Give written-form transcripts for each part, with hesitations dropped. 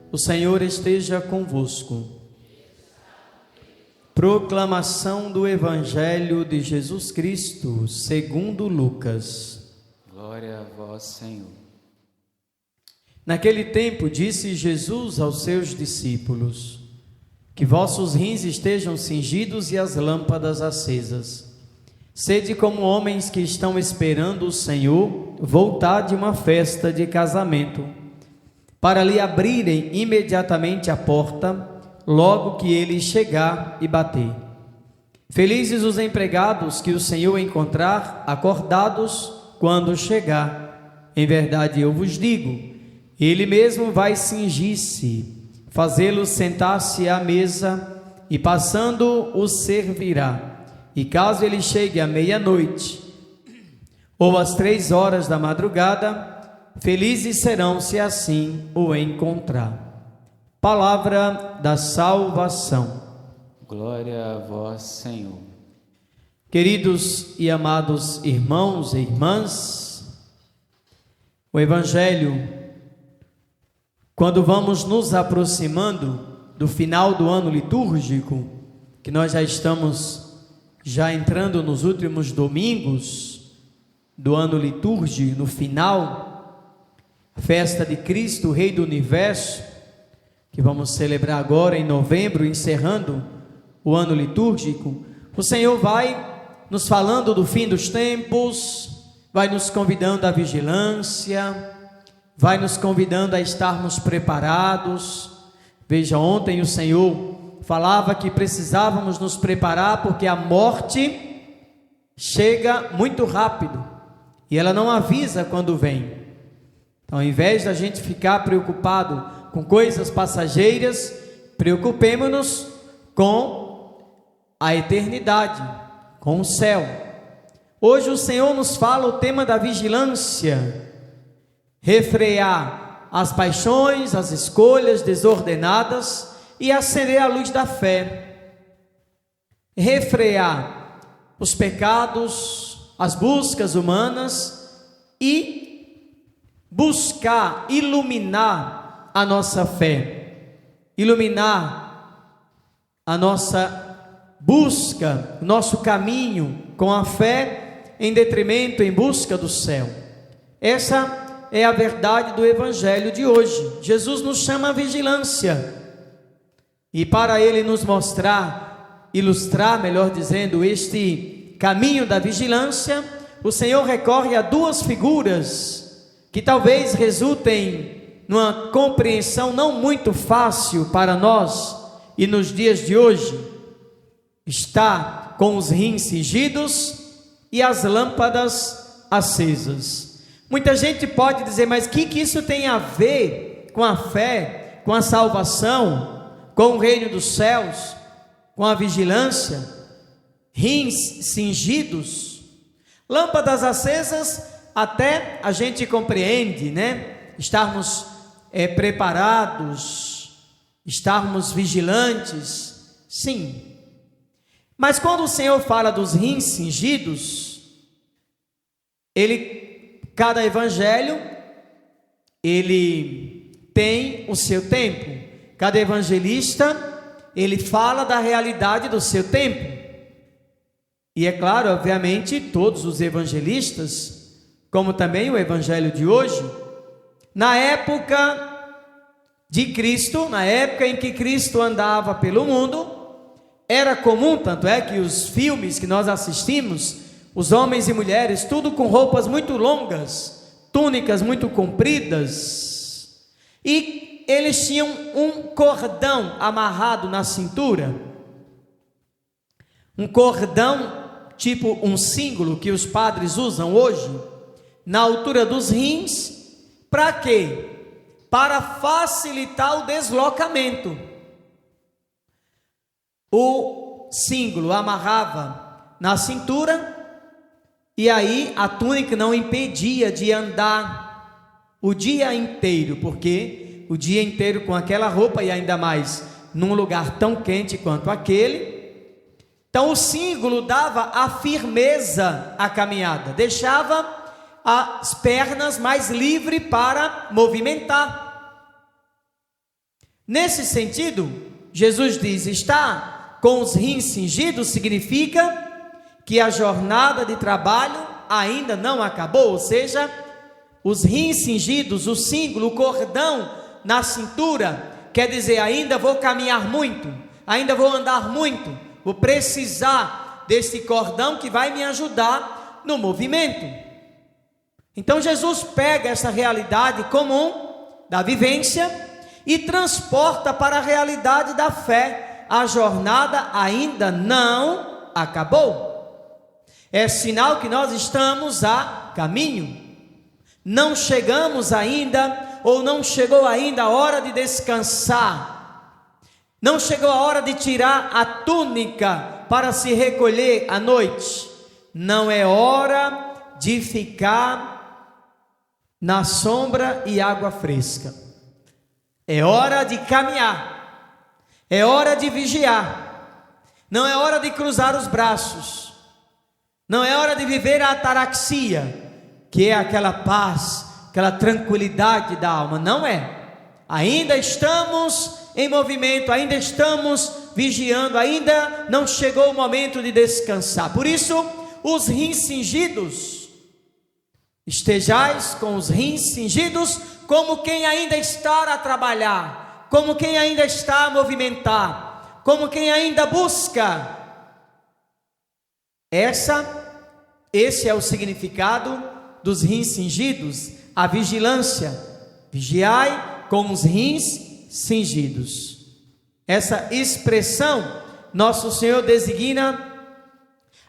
O Senhor esteja convosco. Proclamação do Evangelho de Jesus Cristo, segundo Lucas. Glória a vós, Senhor. Naquele tempo disse Jesus aos seus discípulos: que vossos rins estejam cingidos e as lâmpadas acesas. Sede como homens que estão esperando o Senhor voltar de uma festa de casamento, para lhe abrirem imediatamente a porta, logo que ele chegar e bater. Felizes os empregados que o Senhor encontrar acordados quando chegar. Em verdade eu vos digo, ele mesmo vai cingir-se, fazê-los sentar-se à mesa, e passando os servirá. E caso ele chegue à meia-noite, ou às 3 horas da madrugada, felizes serão se assim o encontrar. Palavra da salvação. Glória a vós, Senhor. Queridos e amados irmãos e irmãs, o Evangelho, quando vamos nos aproximando do final do ano litúrgico, que nós já estamos entrando nos últimos domingos do ano litúrgico, no final, festa de Cristo, Rei do Universo, que vamos celebrar agora em novembro, encerrando o ano litúrgico. O Senhor vai nos falando do fim dos tempos, vai nos convidando à vigilância, vai nos convidando a estarmos preparados. Veja, ontem o Senhor falava que precisávamos nos preparar porque a morte chega muito rápido e ela não avisa quando vem. Então, ao invés da gente ficar preocupado com coisas passageiras, preocupemos-nos com a eternidade, com o céu. Hoje o Senhor nos fala o tema da vigilância, refrear as paixões, as escolhas desordenadas e acender a luz da fé, refrear os pecados, as buscas humanas e buscar iluminar a nossa fé, iluminar a nossa busca, o nosso caminho com a fé em detrimento, em busca do céu. Essa é a verdade do Evangelho de hoje. Jesus nos chama à vigilância, e para Ele nos mostrar, ilustrar, melhor dizendo, este caminho da vigilância, o Senhor recorre a 2 figuras que talvez resultem numa compreensão não muito fácil para nós, e nos dias de hoje, está com os rins cingidos e as lâmpadas acesas. Muita gente pode dizer, mas o que isso tem a ver com a fé, com a salvação, com o reino dos céus, com a vigilância? Rins cingidos, lâmpadas acesas, até a gente compreende, né? Estarmos preparados, estarmos vigilantes, sim. Mas quando o Senhor fala dos rins cingidos, cada evangelho, ele tem o seu tempo. Cada evangelista, ele fala da realidade do seu tempo. E é claro, obviamente, todos os evangelistas, como também o evangelho de hoje, na época de Cristo, na época em que Cristo andava pelo mundo, era comum, tanto é que os filmes que nós assistimos, os homens e mulheres, tudo com roupas muito longas, túnicas muito compridas, e eles tinham um cordão amarrado na cintura, um cordão tipo um símbolo que os padres usam hoje, na altura dos rins. Para quê? Para facilitar o deslocamento. O símbolo amarrava na cintura, e aí a túnica não impedia de andar o dia inteiro, porque o dia inteiro com aquela roupa, e ainda mais num lugar tão quente quanto aquele. Então o símbolo dava a firmeza à caminhada, deixava as pernas mais livres para movimentar. Nesse sentido, Jesus diz: estar com os rins cingidos significa que a jornada de trabalho ainda não acabou, ou seja, os rins cingidos, o símbolo, o cordão na cintura, quer dizer, ainda vou caminhar muito, ainda vou andar muito, vou precisar desse cordão que vai me ajudar no movimento. Então Jesus pega essa realidade comum da vivência e transporta para a realidade da fé. A jornada ainda não acabou. É sinal que nós estamos a caminho. Não chegamos ainda, ou não chegou ainda a hora de descansar. Não chegou a hora de tirar a túnica para se recolher à noite. Não é hora de ficar na sombra e água fresca. É hora de caminhar. É hora de vigiar. Não é hora de cruzar os braços. Não é hora de viver a ataraxia, que é aquela paz, aquela tranquilidade da alma. Não é. Ainda estamos em movimento, ainda estamos vigiando, ainda não chegou o momento de descansar. Por isso, os rins cingidos, estejais com os rins cingidos, como quem ainda está a trabalhar, como quem ainda está a movimentar, como quem ainda busca. Esse é o significado dos rins cingidos, a vigilância. Vigiai com os rins cingidos. Essa expressão, nosso Senhor designa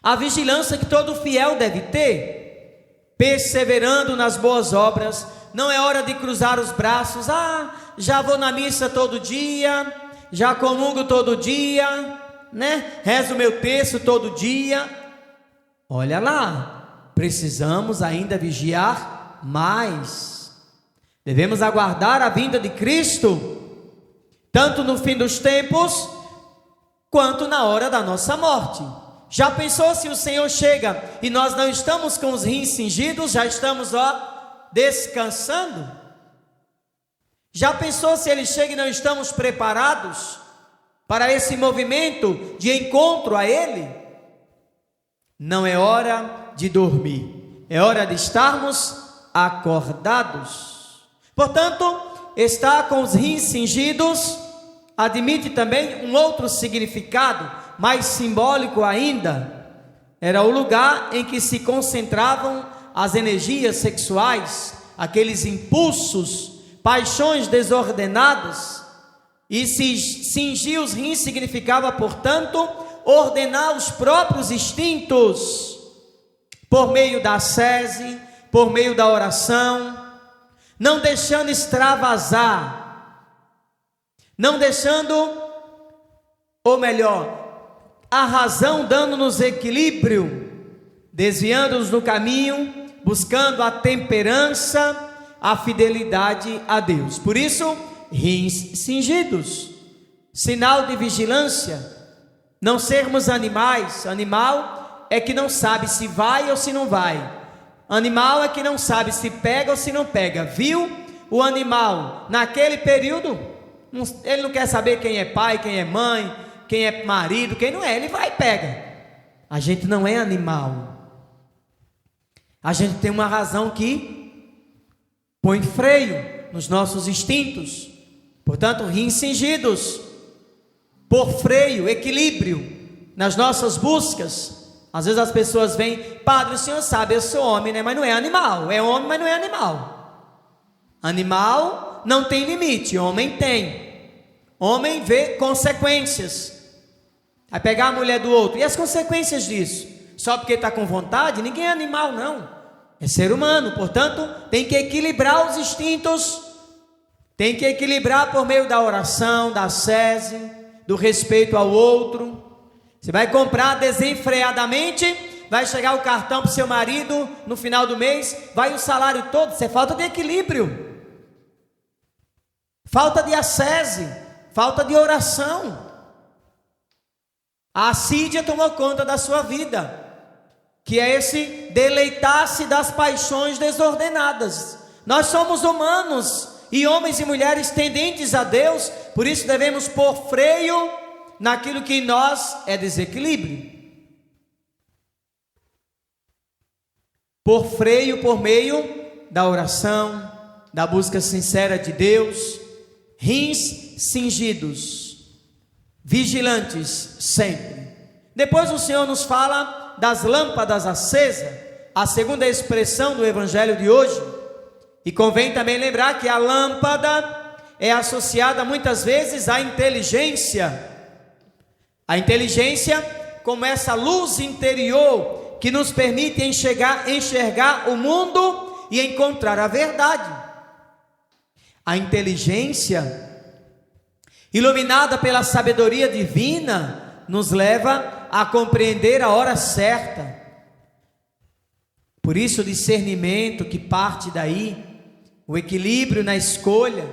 a vigilância que todo fiel deve ter, perseverando nas boas obras. Não é hora de cruzar os braços. Já vou na missa todo dia, já comungo todo dia, né? Rezo meu terço todo dia. Olha lá, precisamos ainda vigiar mais. Devemos aguardar a vinda de Cristo, tanto no fim dos tempos, quanto na hora da nossa morte. Já pensou se o Senhor chega e nós não estamos com os rins cingidos, já estamos descansando? Já pensou se Ele chega e não estamos preparados para esse movimento de encontro a Ele? Não é hora de dormir, é hora de estarmos acordados. Portanto, estar com os rins cingidos admite também um outro significado, mais simbólico ainda. Era o lugar em que se concentravam as energias sexuais, aqueles impulsos, paixões desordenadas. E se cingir os rins significava, portanto, ordenar os próprios instintos, por meio da ascese, por meio da oração, não deixando extravasar, não deixando, ou melhor, a razão dando-nos equilíbrio, desviando-nos do caminho, buscando a temperança, a fidelidade a Deus. Por isso, rins cingidos, sinal de vigilância. Não sermos animais. Animal é que não sabe se vai ou se não vai. Animal é que não sabe se pega ou se não pega. Viu o animal naquele período, ele não quer saber quem é pai, quem é mãe, quem é marido, quem não é, ele vai e pega. A gente não é animal. A gente tem uma razão que põe freio nos nossos instintos. Portanto, rins cingidos, por freio, equilíbrio nas nossas buscas. Às vezes as pessoas vêm: padre, o senhor sabe, eu sou homem, né? Mas não é animal. É homem, mas não é animal. Animal não tem limite, homem tem. Homem vê consequências. Vai pegar a mulher do outro, e as consequências disso? Só porque está com vontade? Ninguém é animal, não. É ser humano. Portanto, tem que equilibrar os instintos. Tem que equilibrar por meio da oração, da ascese, do respeito ao outro. Você vai comprar desenfreadamente, vai chegar o cartão para o seu marido no final do mês, vai o salário todo. Isso é falta de equilíbrio, falta de ascese, falta de oração. A assídia tomou conta da sua vida, que é esse deleitar-se das paixões desordenadas. Nós somos humanos e homens e mulheres tendentes a Deus, por isso devemos pôr freio naquilo que em nós é desequilíbrio. Pôr freio por meio da oração, da busca sincera de Deus, rins cingidos, vigilantes sempre. Depois o Senhor nos fala das lâmpadas acesas, a segunda expressão do evangelho de hoje. E convém também lembrar que a lâmpada é associada muitas vezes à inteligência. A inteligência como essa luz interior que nos permite enxergar o mundo e encontrar a verdade. A inteligência, iluminada pela sabedoria divina, nos leva a compreender a hora certa. Por isso o discernimento que parte daí, o equilíbrio na escolha.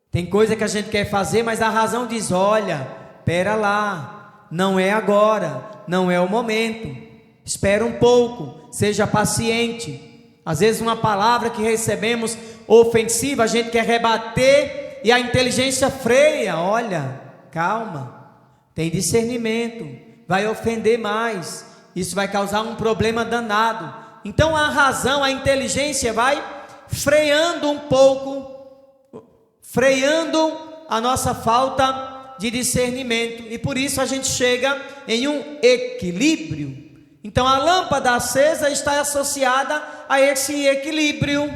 Tem coisa que a gente quer fazer, mas a razão diz: olha, pera lá, não é agora, não é o momento, espera um pouco, seja paciente. Às vezes uma palavra que recebemos ofensiva, a gente quer rebater e a inteligência freia. Olha, calma, tem discernimento, vai ofender mais, isso vai causar um problema danado. Então a razão, a inteligência vai freando um pouco, freando a nossa falta de discernimento, e por isso a gente chega em um equilíbrio. Então a lâmpada acesa está associada a esse equilíbrio,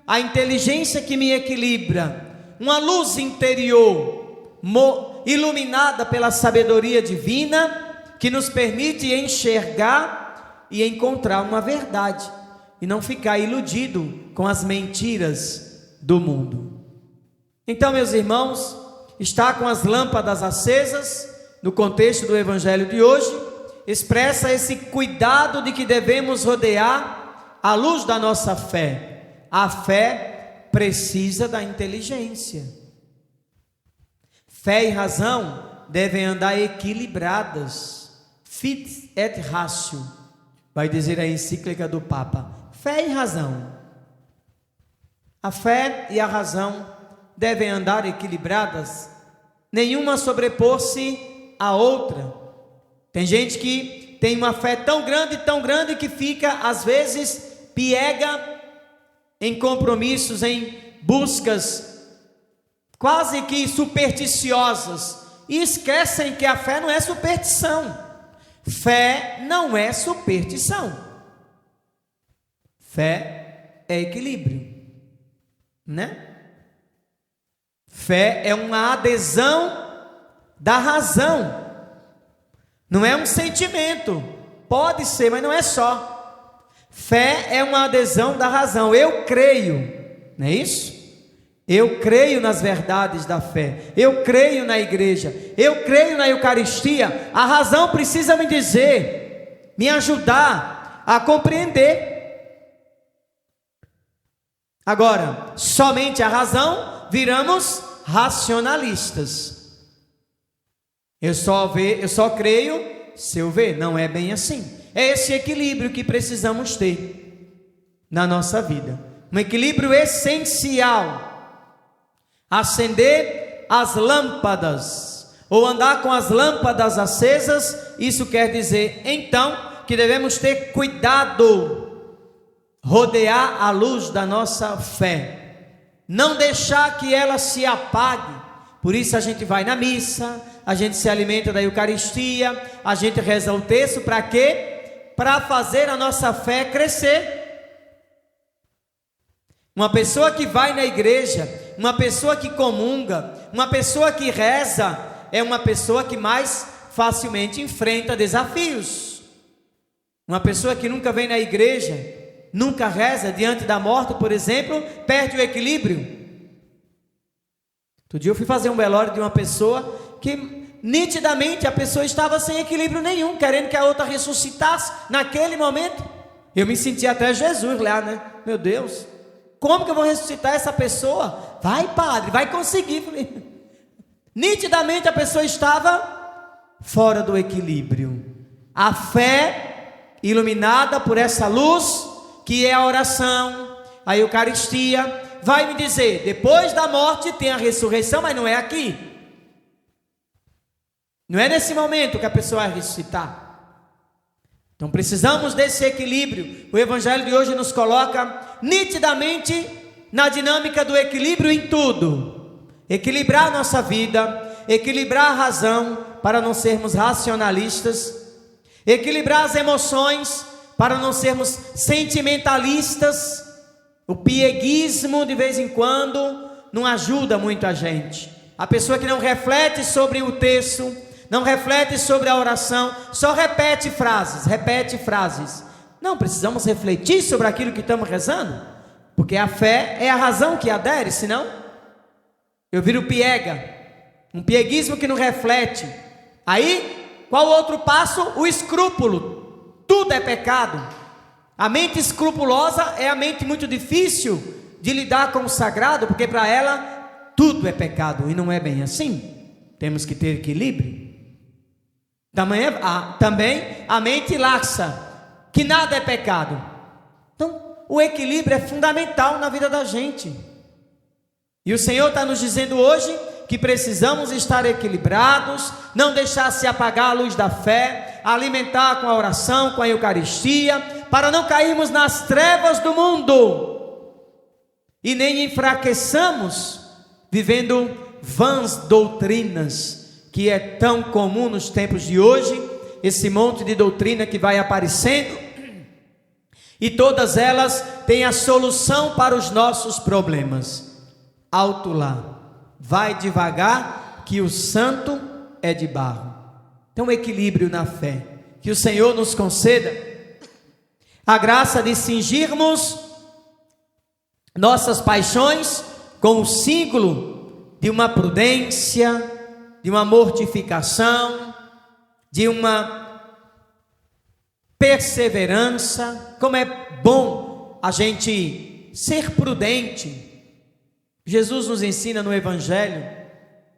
a inteligência que me equilibra, uma luz interior iluminada pela sabedoria divina, que nos permite enxergar e encontrar uma verdade, e não ficar iludido com as mentiras do mundo. Então, meus irmãos, está com as lâmpadas acesas, no contexto do evangelho de hoje, expressa esse cuidado de que devemos rodear a luz da nossa fé. A fé precisa da inteligência. Fé e razão devem andar equilibradas. Fit et ratio, vai dizer a encíclica do Papa. Fé e razão. A fé e a razão devem andar equilibradas, nenhuma sobrepor-se à outra. Tem gente que tem uma fé tão grande, que fica, às vezes, piega em compromissos, em buscas quase que supersticiosas, e esquecem que a fé não é superstição. Fé não é superstição. Fé é equilíbrio, né? Fé é uma adesão da razão, não é um sentimento, pode ser, mas não é só. Fé é uma adesão da razão. Eu creio, não é isso? Eu creio nas verdades da fé, eu creio na igreja, eu creio na Eucaristia. A razão precisa me dizer, me ajudar a compreender. Agora, somente a razão, viramos racionalistas. Eu só creio se eu ver. Não é bem assim. É esse equilíbrio que precisamos ter na nossa vida. Um equilíbrio essencial. Acender as lâmpadas, ou andar com as lâmpadas acesas, isso quer dizer, então, que devemos ter cuidado, rodear a luz da nossa fé, não deixar que ela se apague. Por isso a gente vai na missa, a gente se alimenta da Eucaristia, a gente reza o texto, para quê? Para fazer a nossa fé crescer. Uma pessoa que vai na igreja, uma pessoa que comunga, uma pessoa que reza, é uma pessoa que mais facilmente enfrenta desafios. Uma pessoa que nunca vem na igreja, nunca reza, diante da morte, por exemplo, perde o equilíbrio. Outro dia eu fui fazer um velório de uma pessoa que nitidamente a pessoa estava sem equilíbrio nenhum, querendo que a outra ressuscitasse naquele momento. Eu me senti até Jesus lá, né? Meu Deus, como que eu vou ressuscitar essa pessoa? Vai, padre, vai conseguir. Nitidamente a pessoa estava fora do equilíbrio. A fé, iluminada por essa luz, que é a oração, a Eucaristia, vai me dizer, depois da morte tem a ressurreição, mas não é aqui. Não é nesse momento que a pessoa vai ressuscitar. Então precisamos desse equilíbrio. O Evangelho de hoje nos coloca nitidamente na dinâmica do equilíbrio em tudo. Equilibrar a nossa vida, equilibrar a razão para não sermos racionalistas, equilibrar as emoções para não sermos sentimentalistas. O pieguismo de vez em quando não ajuda muito a gente. A pessoa que não reflete sobre o texto, não reflete sobre a oração, só repete frases. Não, precisamos refletir sobre aquilo que estamos rezando, porque a fé é a razão que adere, senão eu viro piega, um pieguismo que não reflete. Aí, qual outro passo? O escrúpulo. Tudo é pecado. A mente escrupulosa é a mente muito difícil de lidar com o sagrado, porque para ela tudo é pecado, e não é bem assim. Temos que ter equilíbrio. Também a mente laxa, que nada é pecado. Então, o equilíbrio é fundamental na vida da gente. E o Senhor está nos dizendo hoje que precisamos estar equilibrados, não deixar se apagar a luz da fé, alimentar com a oração, com a Eucaristia, para não cairmos nas trevas do mundo e nem enfraqueçamos vivendo vãs doutrinas, que é tão comum nos tempos de hoje, esse monte de doutrina que vai aparecendo, e todas elas têm a solução para os nossos problemas. Alto lá, vai devagar que o santo é de barro. Então, equilíbrio na fé, que o Senhor nos conceda a graça de cingirmos nossas paixões com o símbolo de uma prudência, de uma mortificação, de uma perseverança. Como é bom a gente ser prudente. Jesus nos ensina no Evangelho,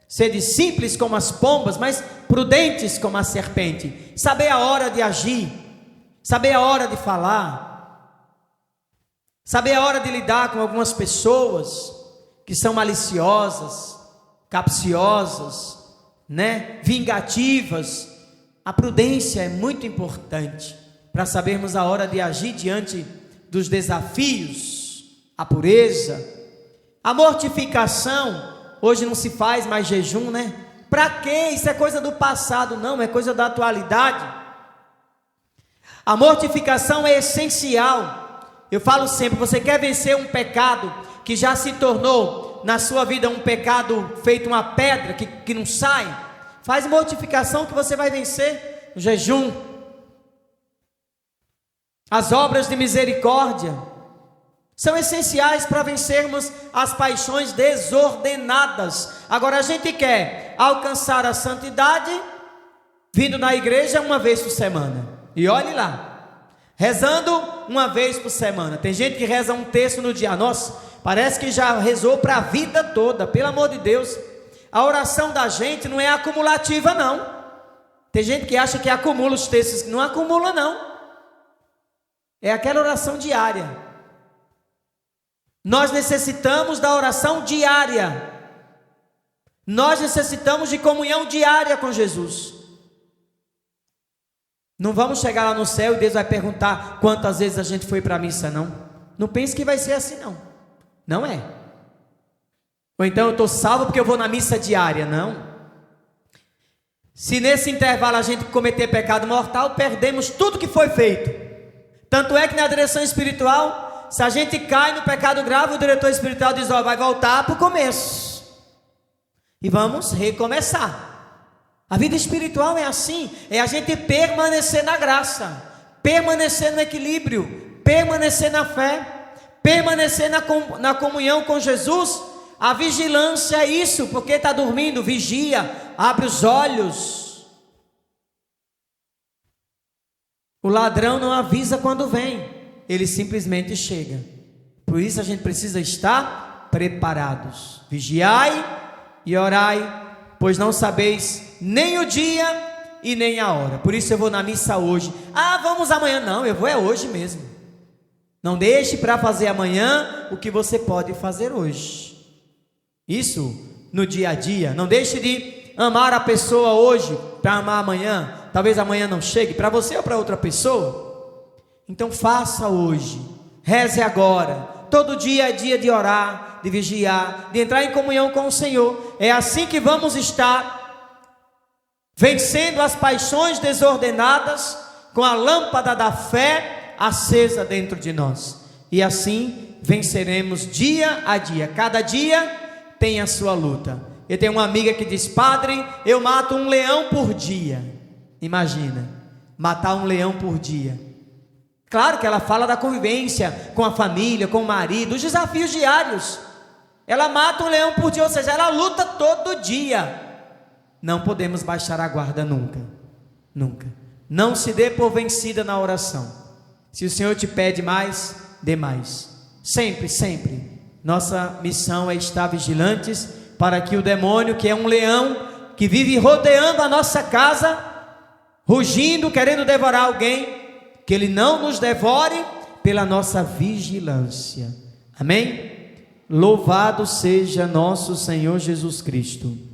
sede simples como as pombas, mas prudentes como a serpente. Saber a hora de agir, saber a hora de falar, saber a hora de lidar com algumas pessoas que são maliciosas, capciosas, vingativas. A prudência é muito importante para sabermos a hora de agir diante dos desafios. A pureza, a mortificação. Hoje não se faz mais jejum, Para quê? Isso é coisa do passado. Não, é coisa da atualidade. A mortificação é essencial. Eu falo sempre, você quer vencer um pecado que já se tornou na sua vida um pecado feito uma pedra que não sai? Faz mortificação que você vai vencer. O jejum, as obras de misericórdia são essenciais para vencermos as paixões desordenadas. Agora a gente quer alcançar a santidade vindo na igreja uma vez por semana, e olhe lá, rezando uma vez por semana. Tem gente que reza um terço no dia. Nossa, parece que já rezou para a vida toda. Pelo amor de Deus, a oração da gente não é acumulativa, não. Tem gente que acha que acumula os textos. Não acumula, não. É aquela oração diária. Nós necessitamos da oração diária. Nós necessitamos de comunhão diária com Jesus. Não vamos chegar lá no céu e Deus vai perguntar quantas vezes a gente foi para a missa, não. Não pense que vai ser assim, não. Não é. Ou então eu estou salvo porque eu vou na missa diária. Não. Se nesse intervalo a gente cometer pecado mortal, perdemos tudo que foi feito. Tanto é que na direção espiritual, se a gente cai no pecado grave, o diretor espiritual diz, vai voltar para o começo. E vamos recomeçar. A vida espiritual é assim, é a gente permanecer na graça, permanecer no equilíbrio, permanecer na fé, permanecer na comunhão com Jesus. A vigilância é isso, porque está dormindo, vigia, abre os olhos. O ladrão não avisa quando vem, ele simplesmente chega. Por isso a gente precisa estar preparados. Vigiai e orai, pois não sabeis nem o dia e nem a hora. Por isso eu vou na missa hoje. Ah, vamos amanhã. Não, eu vou é hoje mesmo. Não deixe para fazer amanhã o que você pode fazer hoje. Isso no dia a dia. Não deixe de amar a pessoa hoje para amar amanhã. Talvez amanhã não chegue para você ou para outra pessoa. Então faça hoje. Reze agora. Todo dia é dia de orar, de vigiar, de entrar em comunhão com o Senhor. É assim que vamos estar vencendo as paixões desordenadas com a lâmpada da fé acesa dentro de nós. E assim venceremos dia a dia. Cada dia tem a sua luta. Eu tenho uma amiga que diz: padre, eu mato um leão por dia. Imagina, matar um leão por dia. Claro que ela fala da convivência com a família, com o marido, os desafios diários. Ela mata um leão por dia, ou seja, ela luta todo dia. Não podemos baixar a guarda nunca, nunca. Não se dê por vencida na oração. Se o Senhor te pede mais, dê mais. Sempre, sempre. Nossa missão é estar vigilantes para que o demônio, que é um leão, que vive rodeando a nossa casa, rugindo, querendo devorar alguém, que ele não nos devore pela nossa vigilância. Amém? Louvado seja nosso Senhor Jesus Cristo.